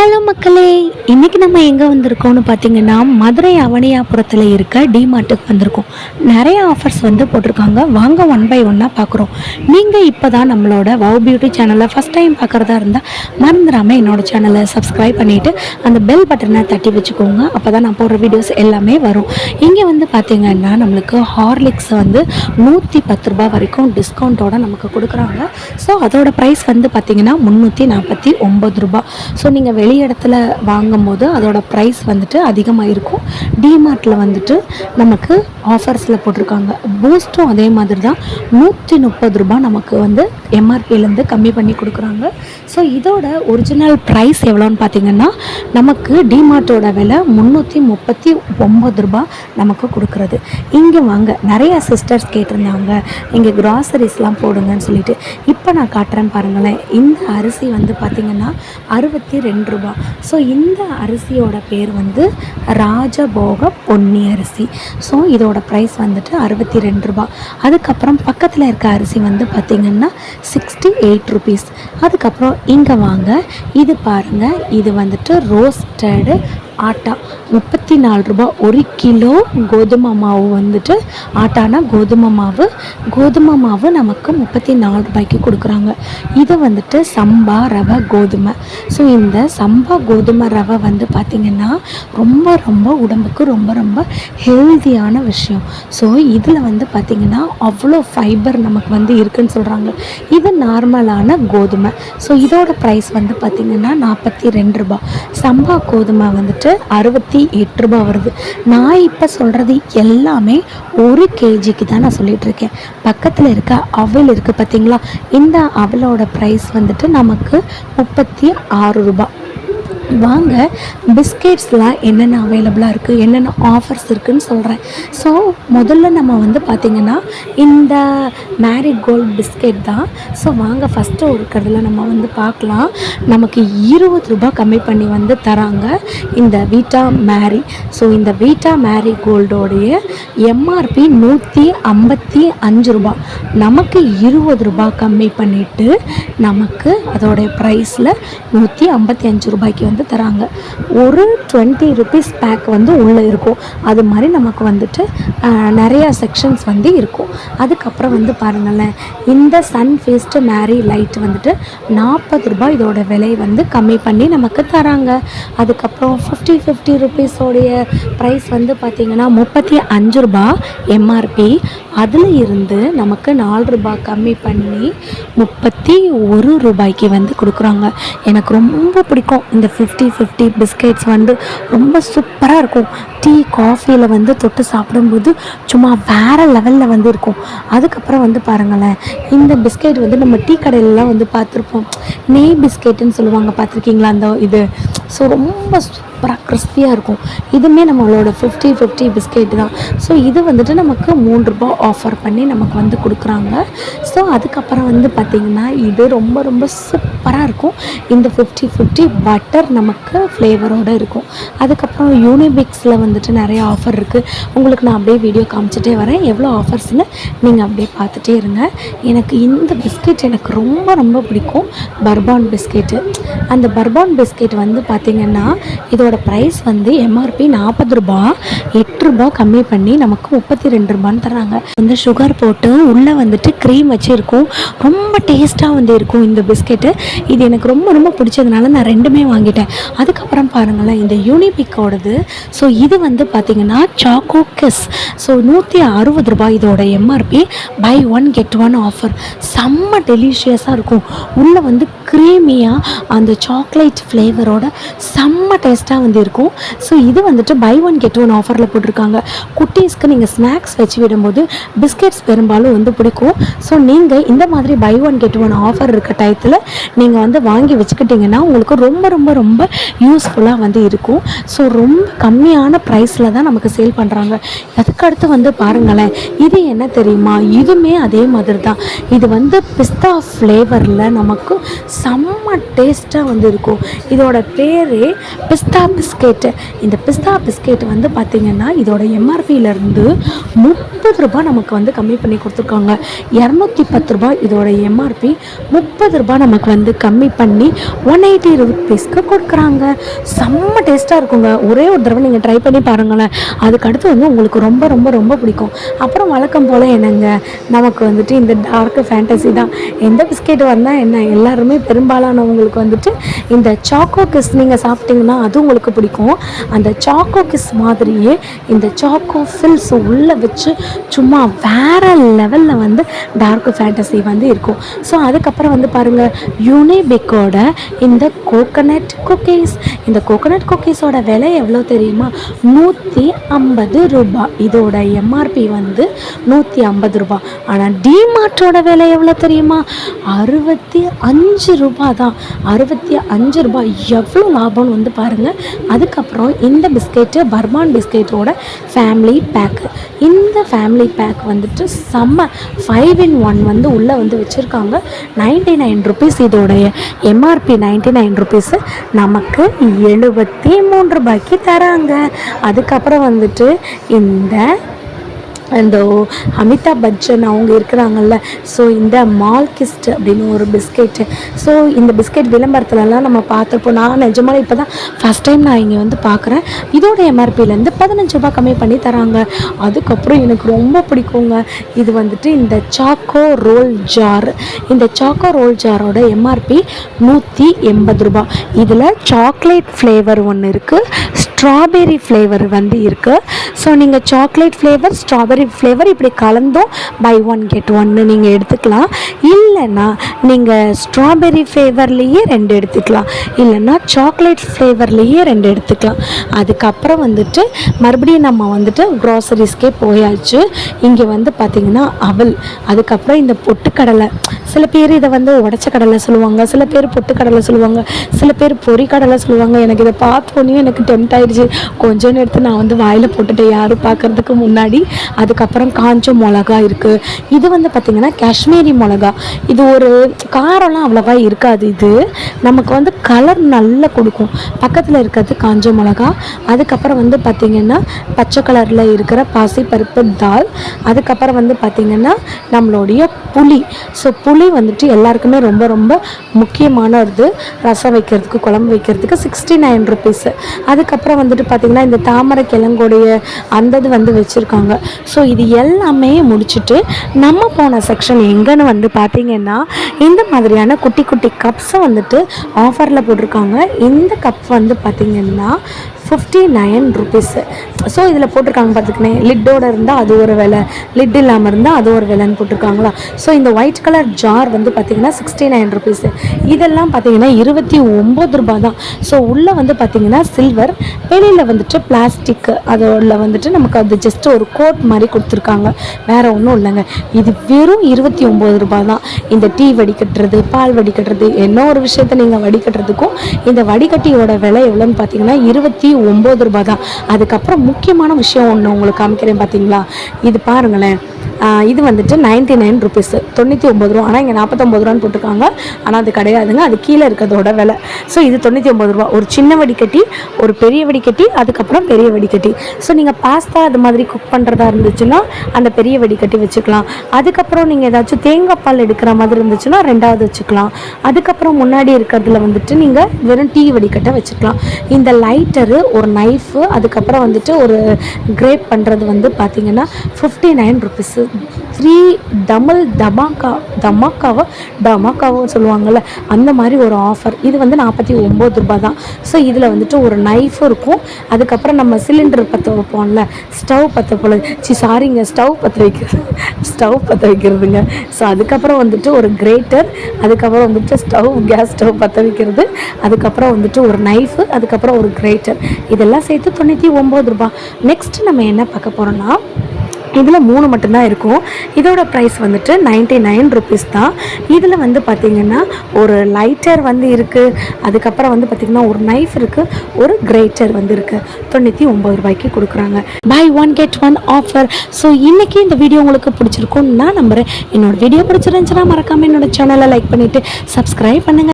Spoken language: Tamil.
ஹலோ மக்களே, இன்றைக்கி நம்ம எங்கே வந்திருக்கோம்னு பார்த்தீங்கன்னா மதுரை அவனியாபுரத்தில் இருக்க டிமார்ட்டுக்கு வந்திருக்கோம். நிறைய ஆஃபர்ஸ் வந்து போட்டிருக்காங்க. வாங்க ஒன் பை ஒன்னாக பார்க்குறோம். நீங்கள் இப்போ தான் நம்மளோட வவ் பியூட்டி சேனலை ஃபஸ்ட் டைம் பார்க்குறதா இருந்தால் மறந்துடாமல் என்னோடய சேனலை சப்ஸ்கிரைப் பண்ணிவிட்டு அந்த பெல் பட்டனை தட்டி வச்சுக்கோங்க. அப்போ தான் நான் போடுற வீடியோஸ் எல்லாமே வரும். இங்கே வந்து பார்த்திங்கன்னா நம்மளுக்கு ஹார்லிக்ஸ் வந்து 110 ரூபா வரைக்கும் டிஸ்கவுண்ட்டோடு நமக்கு கொடுக்குறாங்க. ஸோ அதோட ப்ரைஸ் வந்து பார்த்திங்கன்னா 349 ரூபா. ஸோ நீங்கள் வெளி இடத்துல வாங்கும்போது அதோட ப்ரைஸ் வந்துட்டு அதிகமாக இருக்கும். டிமார்ட்டில் வந்துட்டு நமக்கு ஆஃபர்ஸில் போட்டிருக்காங்க. பூஸ்ட்டும் அதே மாதிரி தான் 130 ரூபா நமக்கு வந்து எம்ஆர்பிலேருந்து கம்மி பண்ணி கொடுக்குறாங்க. ஸோ இதோட ஒரிஜினல் ப்ரைஸ் எவ்வளோன்னு பார்த்தீங்கன்னா நமக்கு டிமார்ட்டோட விலை 339 ரூபா நமக்கு கொடுக்குறது. இங்கே வாங்க, நிறையா சிஸ்டர்ஸ் கேட்டிருந்தாங்க இங்கே கிராசரிஸ்லாம் போடுங்கன்னு சொல்லிட்டு. இப்போ நான் காட்டுறேன் பாருங்களேன். இந்த அரிசி வந்து பார்த்திங்கன்னா 62 ரூபா. ஸோ இந்த அரிசியோட பேர் வந்து ராஜபோக பொன்னி அரிசி. ஸோ இதோட ப்ரைஸ் வந்துட்டு 62 ரூபா. அதுக்கப்புறம் பக்கத்தில் இருக்க அரிசி வந்து பார்த்திங்கன்னா 68 ருபீஸ். அதுக்கப்புறம் இங்கே வாங்க, இது பாருங்கள், இது வந்துட்டு ரோஸ்டடு ஆட்டா 34 ரூபா. 1 கிலோ கோதுமை மாவு வந்துட்டு ஆட்டானா கோதுமை மாவு நமக்கு 34 ரூபாய்க்கு கொடுக்குறாங்க. இது வந்துட்டு சம்பா ரவை கோதுமை. ஸோ இந்த சம்பா கோதுமை ரவை வந்து பார்த்திங்கன்னா ரொம்ப ரொம்ப உடம்புக்கு ரொம்ப ஹெல்த்தியான விஷயம். ஸோ இதில் வந்து பார்த்திங்கன்னா அவ்வளோ ஃபைபர் நமக்கு வந்து இருக்குதுன்னு சொல்கிறாங்க. இது நார்மலான கோதுமை. ஸோ இதோட ப்ரைஸ் வந்து பார்த்திங்கன்னா 42 ரூபா. சம்பா கோதுமை வந்துட்டு 68 ரூபா வருது. நான் இப்போ சொல்கிறது எல்லாமே 1 கேஜிக்கு தான் நான் சொல்லிகிட்ருக்கேன். பக்கத்தில் இருக்க அவல் இருக்குது பார்த்திங்களா, இந்த அவலோட ப்ரைஸ் வந்துட்டு நமக்கு 36 ரூபா. வாங்க, பிஸ்கெட்ஸ்லாம் என்னென்ன அவைலபிளாக இருக்குது, என்னென்ன ஆஃபர்ஸ் இருக்குதுன்னு சொல்கிறேன். ஸோ முதல்ல நம்ம வந்து பார்த்திங்கன்னா இந்த மேரிகோல்டு பிஸ்கெட் தான். ஸோ வாங்க, ஃபஸ்ட்டு இருக்கிறதுல நம்ம வந்து பார்க்கலாம். நமக்கு 20 ரூபா கம்மி பண்ணி வந்து தராங்க இந்த வீட்டா மேரி. ஸோ இந்த வீட்டா மேரி கோல்டோடைய எம்ஆர்பி 155 ரூபா. நமக்கு 20 ரூபா கம்மி பண்ணிவிட்டு நமக்கு அதோடைய ப்ரைஸில் 155 ரூபாய்க்கு வந்து தராங்க. ஒரு 20 ருபீஸ் பேக் வந்து உள்ளே இருக்கும். அது மாதிரி நமக்கு வந்துட்டு நிறையா செக்ஷன்ஸ் வந்து இருக்கும். அதுக்கப்புறம் வந்து பாருங்களேன், இந்த சன் ஃபேஸ்ட் மேரி லைட் வந்துட்டு 40 ரூபாய் இதோட விலை வந்து கம்மி பண்ணி நமக்கு தராங்க. அதுக்கப்புறம் 50 ருபீஸோடைய ப்ரைஸ் வந்து பார்த்திங்கன்னா 35 ரூபா எம்ஆர்பி. அதில் இருந்து நமக்கு 4 ரூபாய் கம்மி பண்ணி 31 ரூபாய்க்கு வந்து கொடுக்குறாங்க. எனக்கு ரொம்ப பிடிக்கும் இந்த 50 பிஸ்கெட்ஸ் வந்து ரொம்ப சூப்பராக இருக்கும். டீ காஃபியில் வந்து தொட்டு சாப்பிடும்போது சும்மா வேறு லெவலில் வந்து இருக்கும். அதுக்கப்புறம் வந்து பாருங்களேன், இந்த பிஸ்கெட் வந்து நம்ம டீ கடையிலலாம் வந்து பார்த்துருப்போம். நெய் பிஸ்கெட்டுன்னு சொல்லுவாங்க, பார்த்துருக்கீங்களா அந்த இது? ஸோ ரொம்ப சூப்பராக கிறிஸ்பியாக இருக்கும். இதுவுமே நம்மளோட 50 பிஸ்கெட் தான். ஸோ இது வந்துட்டு நமக்கு 3 ரூபாய் ஆஃபர் பண்ணி நமக்கு வந்து கொடுக்குறாங்க. ஸோ அதுக்கப்புறம் வந்து பார்த்திங்கன்னா இது ரொம்ப சூப்பராக இருக்கும். இந்த 50 பட்டர் நமக்கு ஃப்ளேவரோடு இருக்கும். அதுக்கப்புறம் யூனிபிக்ஸில் வந்துட்டு நிறைய ஆஃபர் இருக்குது. உங்களுக்கு நான் அப்படியே வீடியோ காமிச்சிட்டே வரேன். எவ்வளோ ஆஃபர்ஸ்னு நீங்கள் அப்படியே பார்த்துட்டே இருங்க. எனக்கு இந்த பிஸ்கெட் எனக்கு ரொம்ப பிடிக்கும், பர்பான் பிஸ்கெட்டு. அந்த பர்பான் பிஸ்கெட் வந்து பார்த்திங்கன்னா இதோட ப்ரைஸ் வந்து எம்ஆர்பி 40 ரூபா. 8 ரூபா கம்மி பண்ணி நமக்கு 32 ரூபான்னு தராங்க. வந்து சுகர் போட்டு உள்ளே வந்துட்டு க்ரீம் வச்சு இருக்கும். ரொம்ப டேஸ்ட்டாக வந்து இருக்கும் இந்த பிஸ்கெட்டு. இது எனக்கு ரொம்ப பிடிச்சதுனால நான் 2மே வாங்கிட்டேன். அதுக்கப்புறம் பாருங்களேன், இந்த யூனிபிக்கோடது. ஸோ இது வந்து பார்த்திங்கன்னா சாக்கோ கிஸ். ஸோ 160 ரூபாய் இதோட எம்ஆர்பி. By 1 get 1 offer. செம்ம டெலிஷியஸாக இருக்கும். உள்ளே வந்து க்ரீமியாக அந்த சாக்லேட் ஃப்ளேவரோட செம்ம டேஸ்ட்டாக வந்து இருக்கும். ஸோ இது வந்துட்டு பை 1 கெட் 1 ஆஃபரில் போட்டிருக்காங்க. குட்டீஸ்க்கு நீங்கள் ஸ்நாக்ஸ் வச்சு விடும்போது பிஸ்கெட்ஸ் பெரும்பாலும் வந்து பிடிக்கும். ஸோ நீங்கள் இந்த மாதிரி பை 1 கெட் 1 ஆஃபர் இருக்க டயத்தில் நீங்கள் வந்து வாங்கி வச்சுக்கிட்டிங்கன்னா உங்களுக்கு ரொம்ப யூஸ்ஃபுல்லாக வந்து இருக்கும். ஸோ ரொம்ப கம்மியான ப்ரைஸில் தான் நமக்கு சேல் பண்ணுறாங்க. அதுக்கடுத்து வந்து பாருங்களேன், இது என்ன தெரியுமா? இதுவுமே அதே மாதிரி தான். இது வந்து பிஸ்தா ஃப்ளேவரில் நமக்கு செம்ம டேஸ்ட்டாக வந்து இருக்கும். இதோட பேரே பிஸ்தா பிஸ்கெட்டு. இந்த பிஸ்தா பிஸ்கெட் வந்து பார்த்திங்கன்னா இதோட எம்ஆர்பியிலேருந்து 30 ரூபாய் நமக்கு வந்து கம்மி பண்ணி கொடுத்துருக்காங்க. 210 ரூபாய் இதோட எம்ஆர்பி, 30 ரூபாய் நமக்கு வந்து கம்மி பண்ணி 180 ருபீஸ்க்கு கொடுக்குறாங்க. செம்ம டேஸ்ட்டாக இருக்குங்க. ஒரே ஒரு தடவை நீங்கள் ட்ரை பண்ணி பாருங்களேன். அதுக்கடுத்து வந்து உங்களுக்கு ரொம்ப ரொம்ப ரொம்ப பிடிக்கும். அப்புறம் வழக்கம் போல் என்னங்க, நமக்கு வந்துட்டு இந்த டார்க் ஃபேண்டசி தான். எந்த பிஸ்கெட் வந்தால் என்ன, எல்லாருமே பெரும்பாலானவங்களுக்கு வந்துட்டு இந்த சாக்கோ கிஸ் நீங்கள் சாப்பிட்டீங்கன்னா அது உங்களுக்கு பிடிக்கும். அந்த சாக்கோ கிஸ் மாதிரியே இந்த சாக்கோ ஃபில்ஸ் உள்ளே வச்சு சும்மா வேறு லெவலில் வந்து டார்க் ஃபேண்டசி வந்து இருக்கும். ஸோ அதுக்கப்புறம் வந்து பாருங்கள், யூனிபிக்கோட இந்த கோகனட் குக்கீஸ். இந்த கோகனட் குக்கீஸோட விலை எவ்வளோ தெரியுமா? 150 ரூபாய். இதோட எம்ஆர்பி வந்து 150 ரூபாய். ஆனால் டிமார்ட்டோட விலை எவ்வளோ தெரியுமா? 65 ரூபாய் தான். 65 ரூபாய். எவ்வளோ லாபம்னு வந்து பாருங்கள். அதுக்கப்புறம் இந்த பிஸ்கெட்டு பர்மான் பிஸ்கெட்டோட ஃபேமிலி பேக்கு. இந்த ஃபேமிலி பேக் வந்துட்டு செம்ம 5-in-1 வந்து உள்ளே வந்து வச்சுருக்காங்க. 99 ருபீஸ். இதோடைய எம்ஆர்பி 99 ருபீஸு. நமக்கு 73 ரூபாய்க்கு தராங்க. அதுக்கப்புறம் வந்துட்டு இந்த அமிதாப் பச்சன் அவங்க இருக்கிறாங்கல்ல, ஸோ இந்த மால்கிஸ்ட் அப்படின்னு ஒரு பிஸ்கெட்டு. ஸோ இந்த பிஸ்கெட் விளம்பரத்துலலாம் நம்ம பார்த்துருப்போம். நான் நிஜமாக இப்போ தான் ஃபஸ்ட் டைம் நான் இங்கே வந்து பார்க்குறேன். இதோட எம்ஆர்பியிலேருந்து 15 ரூபாய் கம்மி பண்ணி தராங்க. அதுக்கப்புறம் எனக்கு ரொம்ப பிடிக்குங்க, இது வந்துட்டு இந்த சாக்கோ ரோல் ஜார். இந்த சாக்கோ ரோல் ஜாரோட எம்ஆர்பி 180 ரூபாய். இதில் சாக்லேட் ஃப்ளேவர் ஒன்று இருக்குது, ஸ்ட்ராபெரி ஃப்ளேவர் வந்து இருக்குது. ஸோ நீங்கள் சாக்லேட் ஃப்ளேவர், ஸ்ட்ராபெரி ஃப்ளேவர் இப்படி கலந்தும் பை 1 get 1 நீங்கள் எடுத்துக்கலாம். இல்லைன்னா நீங்கள் ஸ்ட்ராபெரி ஃப்ளேவர்லேயே 2 எடுத்துக்கலாம், இல்லைன்னா சாக்லேட் ஃப்ளேவர்லேயே 2 எடுத்துக்கலாம். அதுக்கப்புறம் வந்துட்டு மறுபடியும் நம்ம வந்துட்டு க்ராசரிஸ்க்கே போயாச்சு. இங்கே வந்து பார்த்திங்கன்னா அவல், அதுக்கப்புறம் இந்த பொட்டுக்கடலை. சில பேர் இதை வந்து உடச்ச கடலை சொல்லுவாங்க, சில பேர் பொட்டுக்கடலை சொல்லுவாங்க, சில பேர் பொரிக்கடலை சொல்லுவாங்க. எனக்கு இதை பார்த்தோன்னே எனக்கு டெம்ட் ஆயிடுச்சு. கொஞ்சம் எடுத்து நான் வந்து வாயில் போட்டுட்டேன் யாரும் பார்க்குறதுக்கு முன்னாடி. அதுக்கப்புறம் காஞ்ச மிளகா இருக்குது. இது வந்து பார்த்திங்கன்னா காஷ்மீரி மிளகா. இது ஒரு காரம்லாம் அவ்வளோவா இருக்காது. இது நமக்கு வந்து கலர் நல்லா கொடுக்கும். பக்கத்தில் இருக்கிறது காஞ்ச மிளகா. அதுக்கப்புறம் வந்து பார்த்திங்கன்னா பச்சை கலரில் இருக்கிற பாசிப்பருப்பு தால். அதுக்கப்புறம் வந்து பார்த்திங்கன்னா நம்மளுடைய புளி. ஸோ புளி வந்துட்டு எல்லாருக்குமே ரொம்ப ரொம்ப முக்கியமானது. ரசம் வைக்கிறதுக்கு, குழம்பு வைக்கிறதுக்கு 69 ருபீஸு. அதுக்கப்புறம் வந்துட்டு பார்த்திங்கன்னா இந்த தாமரை கிழங்குடைய அந்தது வந்து வச்சுருக்காங்க. ஸோ இது எல்லாமே முடிச்சுட்டு நம்ம போன செக்ஷன் எங்கன்னு வந்து பார்த்திங்கன்னா இந்த மாதிரியான குட்டி குட்டி கப்ஸை வந்துட்டு ஆஃபரில் போட்டிருக்காங்க. இந்த கப் வந்து பார்த்திங்கன்னா 59 ருபீஸு. ஸோ இதில் போட்டிருக்காங்க பார்த்துக்கினேன், லிட்டோடு இருந்தால் அது ஒரு விலை, லிட் இல்லாமல் இருந்தால் அது ஒரு விலைன்னு போட்டிருக்காங்களா. ஸோ இந்த ஒயிட் கலர் ஜார் வந்து பார்த்திங்கன்னா 69 ருபீஸு. இதெல்லாம் பார்த்திங்கன்னா 29 ரூபாய் தான். ஸோ உள்ளே வந்து பார்த்திங்கன்னா சில்வர், வெளியில் வந்துட்டு பிளாஸ்டிக், அதோட வந்துட்டு நமக்கு அது ஜஸ்ட் ஒரு கோட் மாதிரி கொடுத்துருக்காங்க, வேறு ஒன்றும் இல்லைங்க. இது வெறும் 29 ரூபாய் தான். இந்த டீ வடிகட்டுறது, பால் வடிகட்டுறது, என்ன ஒரு விஷயத்தை நீங்கள் வடிகட்டுறதுக்கும் இந்த வடிகட்டியோட விலை எவ்வளோன்னு பார்த்தீங்கன்னா 29 ரூபாய் தான். அதுக்கப்புறம் முக்கியமான விஷயம் ஒன்று உங்களுக்கு காமிக்கிறேன் பார்த்தீங்களா, இது பாருங்களேன். இது வந்துட்டு 99 ருபீஸு, 99 ரூபா. ஆனால் இங்கே 49 ரூபான்னு போட்டிருக்காங்க, ஆனால் அது கிடையாதுங்க, அது கீழே இருக்கிறதோட விலை. ஸோ இது 99 ரூபா. ஒரு சின்ன வடிகட்டி, ஒரு பெரிய வடிகட்டி, அதுக்கப்புறம் பெரிய வடிகட்டி. ஸோ நீங்கள் பாஸ்தா அது மாதிரி குக் பண்ணுறதா இருந்துச்சுன்னா அந்த பெரிய வடிகட்டி வச்சுக்கலாம். அதுக்கப்புறம் நீங்கள் ஏதாச்சும் தேங்காய் பால் எடுக்கிற மாதிரி இருந்துச்சுன்னா 2வது வச்சுக்கலாம். அதுக்கப்புறம் முன்னாடி இருக்கிறதுல வந்துட்டு நீங்கள் வெறும் டீ வடிகட்டை வச்சுக்கலாம். இந்த லைட்டரு, ஒரு நைஃபு, அதுக்கப்புறம் வந்துட்டு ஒரு கிரேப் பண்ணுறது வந்து பார்த்திங்கன்னா 59 ருபீஸு. 3 டபுள் டமாக்காவோ சொல்லுவாங்கள்ல, அந்த மாதிரி ஒரு ஆஃபர். இது வந்து 49 ரூபாய் தான். ஸோ இதில் வந்துட்டு ஒரு நைஃபும் இருக்கும். அதுக்கப்புறம் நம்ம சிலிண்டர் பற்ற வைப்போம்ல, ஸ்டவ் பற்ற வைக்கிறதுங்க. ஸோ அதுக்கப்புறம் வந்துட்டு ஒரு கிரேட்டர், அதுக்கப்புறம் வந்துட்டு கேஸ் ஸ்டவ் பற்ற வைக்கிறது, அதுக்கப்புறம் வந்துட்டு ஒரு நைஃபு, அதுக்கப்புறம் ஒரு கிரேட்டர். இதெல்லாம் சேர்த்து 99 ரூபாய். நெக்ஸ்ட் நம்ம என்ன பார்க்க போகிறோம்னா, இதில் 3 மட்டும்தான் இருக்கும். இதோட ப்ரைஸ் வந்துட்டு 99 ருபீஸ் தான். இதில் வந்து பார்த்திங்கன்னா ஒரு லைட்டர் வந்து இருக்குது, அதுக்கப்புறம் வந்து பார்த்திங்கன்னா ஒரு நைஃப் இருக்குது, ஒரு கிரேட்டர் வந்து இருக்குது. 99 ரூபாய்க்கு கொடுக்குறாங்க. By 1 get 1 offer. ஸோ இன்றைக்கி இந்த வீடியோ உங்களுக்கு பிடிச்சிருக்கும்னு நான் நம்புகிறேன். என்னோடய வீடியோ பிடிச்சிருந்துச்சுன்னா மறக்காமல் என்னோடய சேனலை லைக் பண்ணிவிட்டு சப்ஸ்கிரைப் பண்ணுங்கள்.